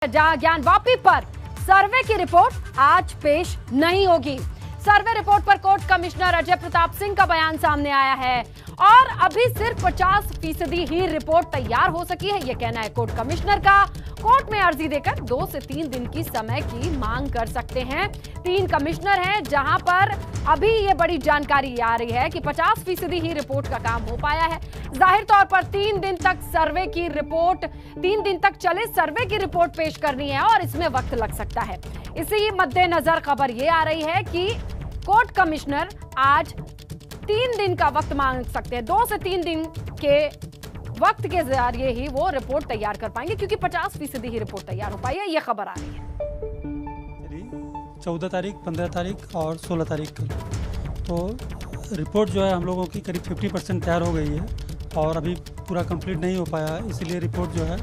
जहां ज्ञानवापी पर सर्वे की रिपोर्ट आज पेश नहीं होगी। सर्वे रिपोर्ट पर कोर्ट कमिश्नर अजय प्रताप सिंह का बयान सामने आया है और अभी सिर्फ 50% ही रिपोर्ट तैयार हो सकी है, यह कहना है कोर्ट कमिश्नर का। कोर्ट में अर्जी देकर 2 से 3 दिन की समय की मांग कर सकते हैं। 3 कमिश्नर हैं, जहां पर अभी ये बड़ी जानकारी आ रही है कि 50% ही रिपोर्ट का काम हो पाया है। जाहिर तौर पर 3 दिन तक चले सर्वे की रिपोर्ट पेश करनी है और इसमें वक्त लग सकता है। इसी मद्देनजर खबर ये आ रही है कि कोर्ट कमिश्नर आज 3 दिन का वक्त मांग सकते हैं। 2 से 3 दिन के वक्त के जरिए ही वो रिपोर्ट तैयार कर पाएंगे, क्योंकि 50% ही रिपोर्ट तैयार हो पाई है, ये खबर आ रही है। 14 तारीख, 15 तारीख और 16 तारीख को तो रिपोर्ट जो है हम लोगों की करीब 50% तैयार हो गई है और अभी पूरा कंप्लीट नहीं हो पाया, इसलिए रिपोर्ट जो है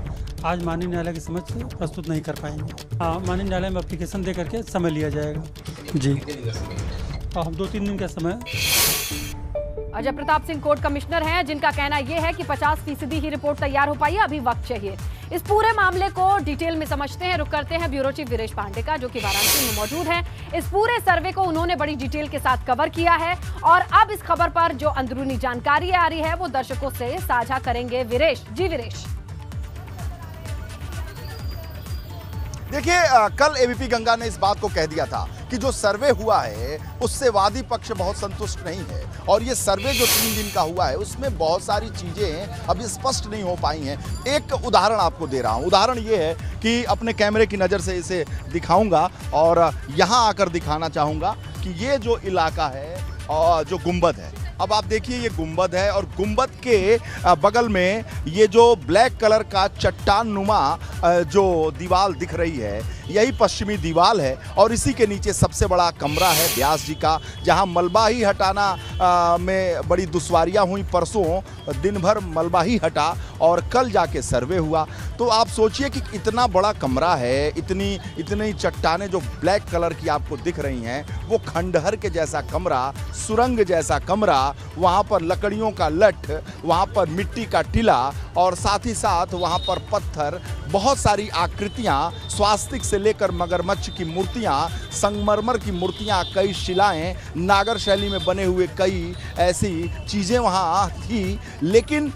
आज माननीय न्यायालय के समक्ष प्रस्तुत नहीं कर पाएंगे। माननीय न्यायालय में एप्लीकेशन दे करके समय लिया जाएगा जी, और हम 2-3 दिन का समय। अजय प्रताप सिंह कोर्ट कमिश्नर हैं, जिनका कहना यह है कि 50% ही रिपोर्ट तैयार हो पाई है, अभी वक्त चाहिए। इस पूरे मामले को डिटेल में समझते हैं, रुक करते हैं ब्यूरो चीफ वीरेश पांडे का, जो कि वाराणसी में मौजूद हैं। इस पूरे सर्वे को उन्होंने बड़ी डिटेल के साथ कवर किया है और अब इस खबर पर जो अंदरूनी जानकारी आ रही है वो दर्शकों से साझा करेंगे वीरेश। जी वीरेश। देखिए, कल एबीपी गंगा ने इस बात को कह दिया था कि जो सर्वे हुआ है उससे वादी पक्ष बहुत संतुष्ट नहीं है और ये सर्वे जो 3 दिन का हुआ है उसमें बहुत सारी चीजें अभी स्पष्ट नहीं हो पाई हैं। एक उदाहरण आपको दे रहा हूँ। उदाहरण ये है कि अपने कैमरे की नज़र से इसे दिखाऊंगा और यहाँ आकर दिखाना चाहूँगा कि ये जो इलाका है और जो गुंबद है, अब आप देखिए ये गुंबद है और गुंबद के बगल में ये जो ब्लैक कलर का चट्टान नुमा जो दीवार दिख रही है, यही पश्चिमी दीवार है और इसी के नीचे सबसे बड़ा कमरा है व्यास जी का, जहां मलबा ही हटाना में बड़ी दुश्वारियां हुई। परसों दिन भर मलबा ही हटा और कल जाके सर्वे हुआ। तो आप सोचिए कि इतना बड़ा कमरा है, इतनी चट्टानें जो ब्लैक कलर की आपको दिख रही हैं, वो खंडहर के जैसा कमरा, सुरंग जैसा कमरा, वहाँ पर लकड़ियों का लठ, वहाँ पर मिट्टी का टीला और साथ ही साथ वहाँ पर पत्थर, बहुत सारी आकृतियाँ, स्वास्तिक से लेकर मगरमच्छ की मूर्तियाँ, संगमरमर की मूर्तियाँ, कई शिलाएं, नागर शैली में बने हुए कई ऐसी चीज़ें वहाँ थी। लेकिन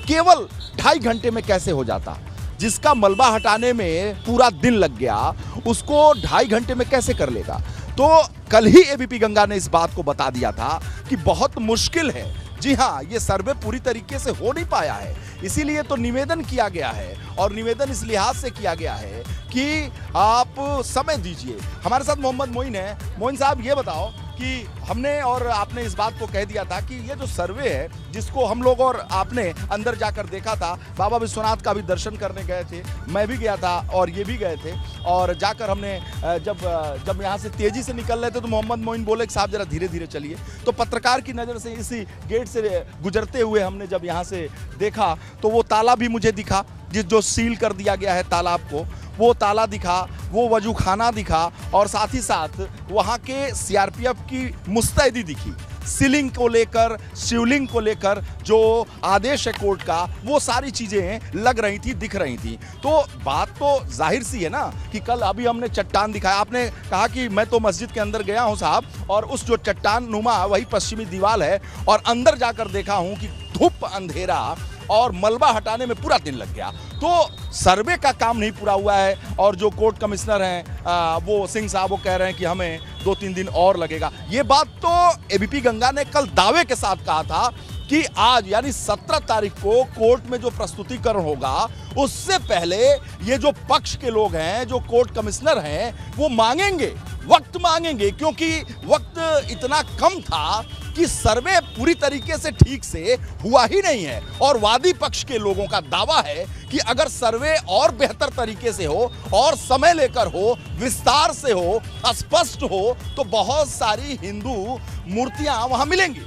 केवल 2.5 घंटे में कैसे हो जाता? जिसका मलबा हटाने में पूरा दिन लग गया, उसको 2.5 घंटे में कैसे कर लेगा? तो कल ही एबीपी गंगा ने इस बात को बता दिया था कि बहुत मुश्किल है। जी हाँ, ये सर्वे पूरी तरीके से हो नहीं पाया है, इसीलिए तो निवेदन किया गया है और निवेदन इस लिहाज से किया गया है कि आप समय दीजिए। हमारे साथ मोहम्मद मोइन है। मोइन साहब, ये बताओ कि हमने और आपने इस बात को कह दिया था कि ये जो सर्वे है, जिसको हम लोग और आपने अंदर जाकर देखा था, बाबा विश्वनाथ का भी दर्शन करने गए थे, मैं भी गया था और ये भी गए थे, और जाकर हमने जब यहाँ से तेजी से निकल रहे थे तो मोहम्मद मोइन बोले कि साहब जरा धीरे धीरे चलिए। तो पत्रकार की नज़र से इसी गेट से गुजरते हुए हमने जब यहाँ से देखा तो वो ताला भी मुझे दिखा, जो सील कर दिया गया है तालाब को, वो ताला दिखा, वो वजूखाना दिखा और साथ ही साथ वहाँ के सीआरपीएफ की मुस्तैदी दिखी। सीलिंग को लेकर, शिवलिंग को लेकर जो आदेश है कोर्ट का, वो सारी चीज़ें लग रही थी, दिख रही थी। तो बात तो जाहिर सी है ना कि कल अभी हमने चट्टान दिखाया, आपने कहा कि मैं तो मस्जिद के अंदर गया हूँ साहब, और उस जो चट्टान नुमा वही पश्चिमी दीवार है और अंदर जाकर देखा हूँ कि धूप, अंधेरा और मलबा हटाने में पूरा दिन लग गया। तो सर्वे का काम नहीं पूरा हुआ है और जो कोर्ट कमिश्नर हैं वो सिंह साहब, वो कह रहे हैं कि हमें 2-3 दिन और लगेगा। ये बात तो एबीपी गंगा ने कल दावे के साथ कहा था कि आज यानी 17 तारीख को कोर्ट में जो प्रस्तुतिकरण होगा, उससे पहले ये जो पक्ष के लोग हैं, जो कोर्ट कमिश्नर हैं, वो मांगेंगे, वक्त मांगेंगे, क्योंकि वक्त इतना कम था कि सर्वे पूरी तरीके से ठीक से हुआ ही नहीं है। और वादी पक्ष के लोगों का दावा है कि अगर सर्वे और बेहतर तरीके से हो और समय लेकर हो, विस्तार से हो, स्पष्ट हो, तो बहुत सारी हिंदू मूर्तियां वहां मिलेंगी।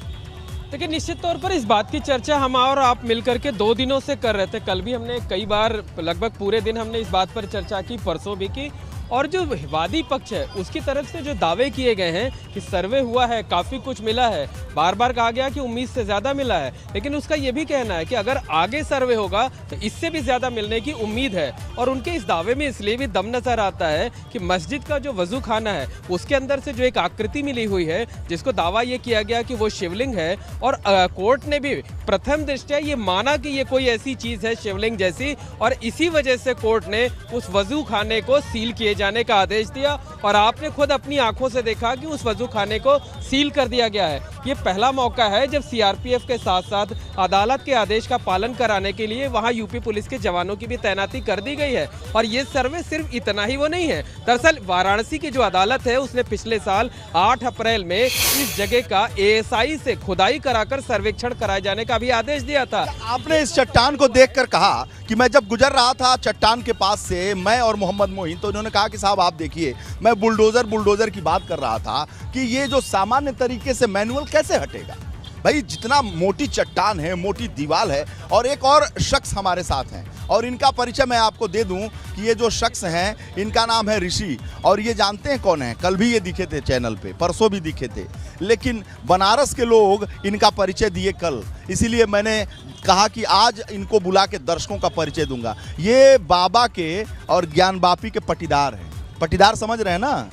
देखिए, निश्चित तौर पर इस बात की चर्चा हम और आप मिलकर के 2 दिनों से कर रहे थे। कल भी हमने कई बार, लगभग पूरे दिन हमने इस बात पर चर्चा की, परसों भी की, और जो वादी पक्ष है उसकी तरफ से जो दावे किए गए हैं कि सर्वे हुआ है, काफ़ी कुछ मिला है, बार बार कहा गया कि उम्मीद से ज़्यादा मिला है, लेकिन उसका ये भी कहना है कि अगर आगे सर्वे होगा तो इससे भी ज़्यादा मिलने की उम्मीद है। और उनके इस दावे में इसलिए भी दम नज़र आता है कि मस्जिद का जो वजू खाना है उसके अंदर से जो एक आकृति मिली हुई है, जिसको दावा ये किया गया कि वो शिवलिंग है, और कोर्ट ने भी प्रथम दृष्टया ये माना कि ये कोई ऐसी चीज़ है शिवलिंग जैसी, और इसी वजह से कोर्ट ने उस वजू खाने को सील किए जाने का आदेश दिया। और आपने खुद अपनी आंखों से देखा कि उस वजू खाने को सील कर दिया गया है। ये पहला मौका है जब सीआरपीएफ के साथ साथ अदालत के आदेश का पालन कराने के लिए वहां यूपी पुलिस के जवानों की भी तैनाती कर दी गई है। और ये सर्वे सिर्फ इतना ही वो नहीं है, दरअसल वाराणसी की जो अदालत है उसने पिछले साल 8 अप्रैल में इस जगह का एएसआई से खुदाई कराकर सर्वेक्षण कराए जाने का भी आदेश दिया था। आपने इस चट्टान को देखकर कहा कि मैं जब गुजर रहा था चट्टान के पास से, मैं और मोहम्मद मोइन, तो उन्होंने कहा कि साहब आप देखिए, मैं बुलडोजर की बात कर रहा था कि ये जो सामान्य तरीके से मैनुअल कैसे हटेगा भाई, जितना मोटी चट्टान है, मोटी दीवार है। और एक और शख्स हमारे साथ हैं और इनका परिचय मैं आपको दे दूं कि ये जो शख्स हैं इनका नाम है ऋषि, और ये जानते हैं कौन है? कल भी ये दिखे थे चैनल पे, परसों भी दिखे थे, लेकिन बनारस के लोग इनका परिचय दिए कल, इसीलिए मैंने कहा कि आज इनको बुला के दर्शकों का परिचय दूंगा। ये बाबा के और ज्ञानवापी के पटीदार हैं। पटीदार समझ रहे हैं ना,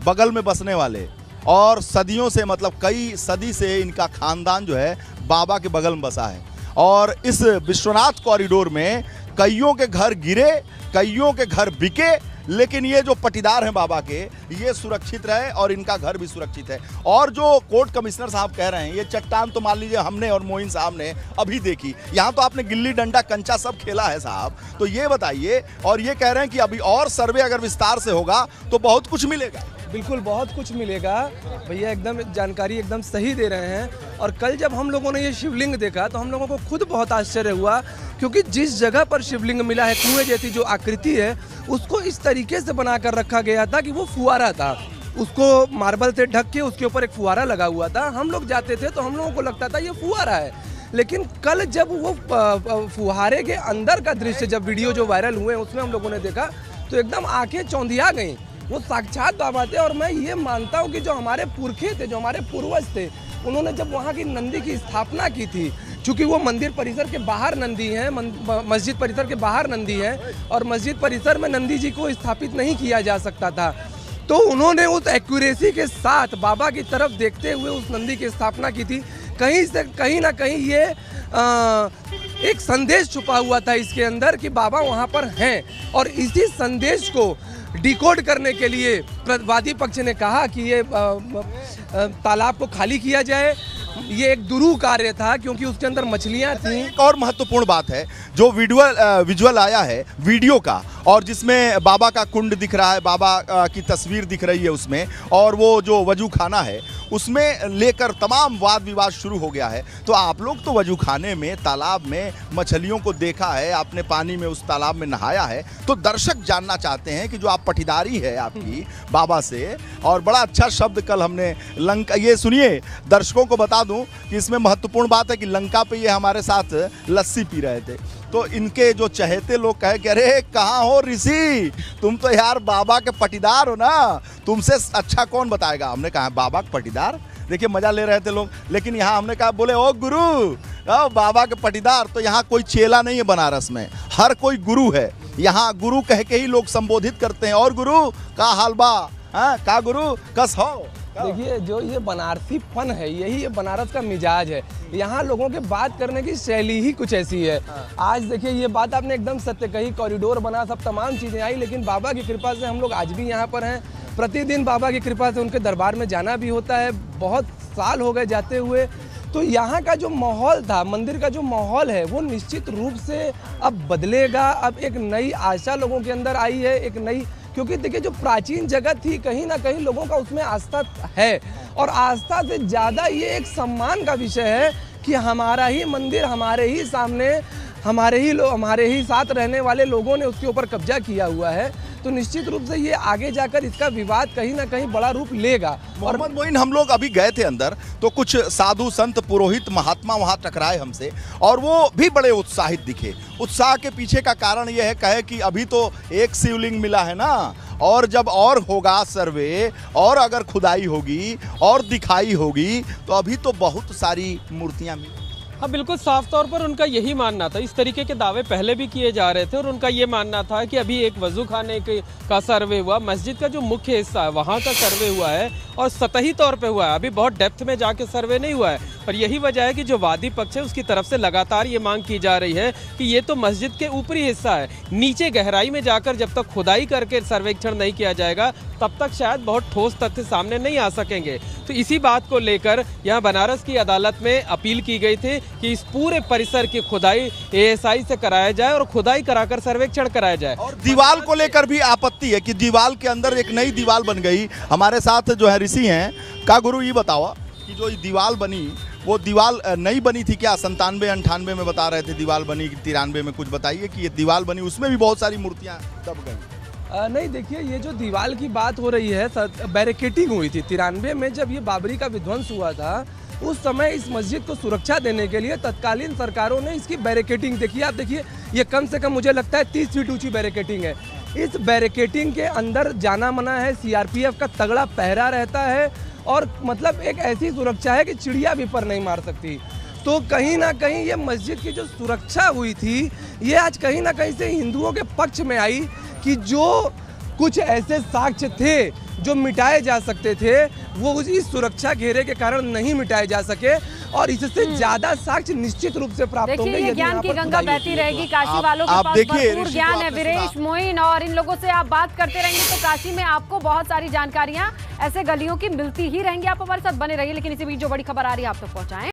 बगल में बसने वाले, और सदियों से, मतलब कई सदी से इनका खानदान जो है बाबा के बगल में बसा है। और इस विश्वनाथ कॉरिडोर में कईयों के घर गिरे, कईयों के घर बिके, लेकिन ये जो पटीदार हैं बाबा के, ये सुरक्षित रहे और इनका घर भी सुरक्षित है। और जो कोर्ट कमिश्नर साहब कह रहे हैं, ये चट्टान तो मान लीजिए हमने और मोइन साहब ने अभी देखी, यहाँ तो आपने गिल्ली डंडा कंचा सब खेला है साहब, तो ये बताइए। और ये कह रहे हैं कि अभी और सर्वे अगर विस्तार से होगा तो बहुत कुछ मिलेगा। बिल्कुल बहुत कुछ मिलेगा भैया, एकदम जानकारी एकदम सही दे रहे हैं। और कल जब हम लोगों ने ये शिवलिंग देखा तो हम लोगों को खुद बहुत आश्चर्य हुआ, क्योंकि जिस जगह पर शिवलिंग मिला है, कुएं जैसी जो आकृति है, उसको इस तरीके से बनाकर रखा गया था कि वो फुहारा था, उसको मार्बल से ढक के उसके ऊपर एक फुहारा लगा हुआ था। हम लोग जाते थे तो हम लोगों को लगता था ये फुहारा है, लेकिन कल जब वो फुहारे के अंदर का दृश्य, जब वीडियो जो वायरल हुए उसमें हम लोगों ने देखा तो एकदम आंखें चौंधिया गई। वो साक्षात बाबा थे। और मैं ये मानता हूँ कि जो हमारे पुरखे थे, जो हमारे पूर्वज थे, उन्होंने जब वहाँ की नंदी की स्थापना की थी, चूँकि वो मंदिर परिसर के बाहर नंदी है, मस्जिद परिसर के बाहर नंदी है, और मस्जिद परिसर में नंदी जी को स्थापित नहीं किया जा सकता था, तो उन्होंने उस एक्यूरेसी के साथ बाबा की तरफ देखते हुए उस नंदी की स्थापना की थी। कहीं ना कहीं ये एक संदेश छुपा हुआ था इसके अंदर कि बाबा वहाँ पर हैं, और इसी संदेश को डिकोड करने के लिए वादी पक्ष ने कहा कि ये तालाब को खाली किया जाए। ये एक दुरूह कार्य था, क्योंकि उसके अंदर मछलियां थीं। एक और महत्वपूर्ण बात है, जो विजुअल आया है वीडियो का, और जिसमें बाबा का कुंड दिख रहा है, बाबा की तस्वीर दिख रही है उसमें, और वो जो वजू खाना है उसमें लेकर तमाम वाद विवाद शुरू हो गया है। तो आप लोग तो वजू खाने में, तालाब में मछलियों को देखा है, आपने पानी में उस तालाब में नहाया है, तो दर्शक जानना चाहते हैं कि जो आप पटीदारी है आपकी बाबा से, और बड़ा अच्छा शब्द कल हमने लंका, ये सुनिए दर्शकों को बता दूं कि इसमें महत्वपूर्ण बात है कि लंका पे ये हमारे साथ लस्सी पी रहे थे, तो इनके जो चहेते लोग कहे कि अरे कहाँ हो ऋषि, तुम तो यार बाबा के पटीदार हो ना, तुमसे अच्छा कौन बताएगा। हमने कहा बाबा के पटीदार, देखिए मजा ले रहे थे लोग, लेकिन यहाँ हमने कहा, बोले ओ गुरु, बाबा के पटीदार, तो यहाँ कोई चेला नहीं है बनारस में, हर कोई गुरु है। यहाँ गुरु कह के ही लोग संबोधित करते हैं, और गुरु का हाल बा, का गुरु कस हो। देखिए, जो ये बनारसी फन है, यही ये बनारस का मिजाज है। यहाँ लोगों के बात करने की शैली ही कुछ ऐसी है। आज देखिए, ये बात आपने एकदम सत्य कही, कॉरिडोर बना, सब तमाम चीज़ें आई, लेकिन बाबा की कृपा से हम लोग आज भी यहाँ पर हैं। प्रतिदिन बाबा की कृपा से उनके दरबार में जाना भी होता है, बहुत साल हो गए जाते हुए। तो यहाँ का जो माहौल था, मंदिर का जो माहौल है, वो निश्चित रूप से अब बदलेगा। अब एक नई आशा लोगों के अंदर आई है, एक नई, क्योंकि देखिए जो प्राचीन जगत थी, कहीं ना कहीं लोगों का उसमें आस्था है, और आस्था से ज़्यादा ये एक सम्मान का विषय है कि हमारा ही मंदिर, हमारे ही सामने, हमारे ही साथ रहने वाले लोगों ने उसके ऊपर कब्जा किया हुआ है। तो निश्चित रूप से ये आगे जाकर इसका विवाद कहीं ना कहीं बड़ा रूप लेगा। मोहम्मद मोइन, हम लोग अभी गए थे अंदर, तो कुछ साधु संत पुरोहित महात्मा वहाँ टकराए हमसे, और वो भी बड़े उत्साहित दिखे। उत्साह के पीछे का कारण ये है, कहे कि अभी तो एक शिवलिंग मिला है ना, और जब और होगा सर्वे और अगर खुदाई होगी और दिखाई होगी तो अभी तो बहुत सारी मूर्तियां मिली। हाँ, बिल्कुल साफ तौर पर उनका यही मानना था। इस तरीके के दावे पहले भी किए जा रहे थे और उनका ये मानना था कि अभी एक वजू खाने का सर्वे हुआ, मस्जिद का जो मुख्य हिस्सा है वहाँ का सर्वे हुआ है और सतही तौर पे हुआ है, अभी बहुत डेप्थ में जाके सर्वे नहीं हुआ है। और यही वजह है कि जो वादी पक्ष है उसकी तरफ से लगातार ये मांग की जा रही है कि ये तो मस्जिद के ऊपरी हिस्सा है, नीचे गहराई में जाकर जब तक खुदाई करके सर्वेक्षण नहीं किया जाएगा तब तक शायद बहुत ठोस तथ्य सामने नहीं आ सकेंगे। तो इसी बात को लेकर यहाँ बनारस की अदालत में अपील की गई थी कि इस पूरे परिसर की खुदाई ASI से कराया जाए और खुदाई कराकर सर्वेक्षण कराया जाए। और दीवार को लेकर भी आपत्ति है कि दीवार के अंदर एक नई दीवार बन गई। हमारे साथ जो है ऋषि हैं, का गुरु ये बताओ कि जो दीवार बनी वो दीवार नई बनी थी क्या? 97-98 में बता रहे थे दीवार बनी, 93 में कुछ बताइए कि ये दीवार बनी, उसमें भी बहुत सारी मूर्तियां दब गई। नहीं, देखिए ये जो दीवार की बात हो रही है, बैरिकेटिंग हुई थी 93 में जब ये बाबरी का विध्वंस हुआ था। उस समय इस मस्जिद को सुरक्षा देने के लिए तत्कालीन सरकारों ने इसकी बैरिकेटिंग देखी। आप देखिए ये कम से कम मुझे लगता है 30 फीट ऊंची बैरिकेटिंग है। इस बैरिकेटिंग के अंदर जाना मना है, CRPF का तगड़ा पहरा रहता है और मतलब एक ऐसी सुरक्षा है कि चिड़िया भी पर नहीं मार सकती। तो कहीं ना कहीं ये मस्जिद की जो सुरक्षा हुई थी ये आज कहीं ना कहीं से हिंदुओं के पक्ष में आई कि जो कुछ ऐसे साक्ष्य थे जो मिटाए जा सकते थे वो इस सुरक्षा घेरे के कारण नहीं मिटाए जा सके और इससे ज्यादा साक्ष्य निश्चित रूप से प्राप्त होंगे। देखिए ये ज्ञान की गंगा बहती रहेगी, काशी वालों के पास भरपूर ज्ञान है। वीरेश, मोइन और इन लोगों से आप बात करते रहेंगे तो काशी में आपको बहुत सारी जानकारियां ऐसे गलियों की मिलती ही रहेंगी। आप हमारे साथ बने रहिए, लेकिन इसी बीच जो बड़ी खबर आ रही है आप तक पहुंचाएं।